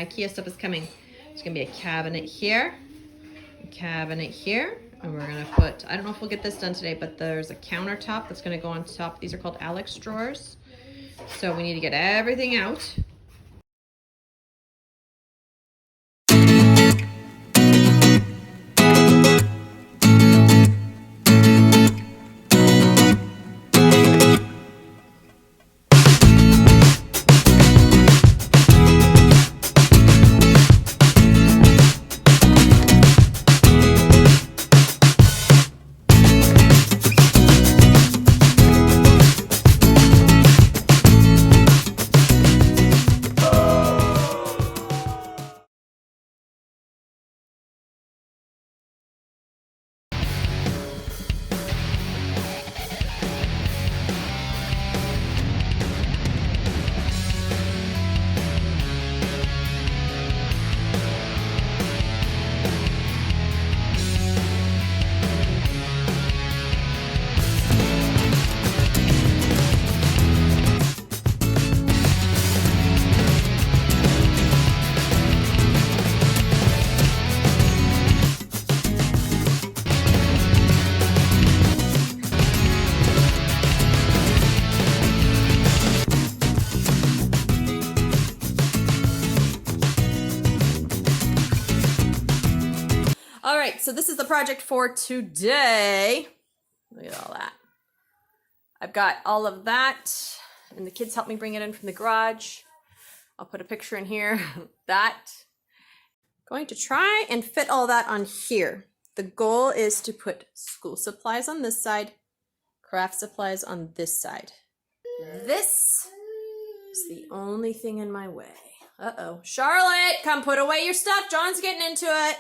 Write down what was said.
my Ikea stuff is coming. There's gonna be a cabinet here, and we're gonna put, I don't know if we'll get this done today, but there's a countertop that's gonna go on top. These are called Alex drawers. So we need to get everything out. All right, so this is the project for today. Look at all that. I've got all of that, and the kids helped me bring it in from the garage. I'll put a picture in here. That. Going to try and fit all that on here. The goal is to put school supplies on this side, craft supplies on this side. This is the only thing in my way. Uh-oh. Charlotte, come put away your stuff. John's getting into it.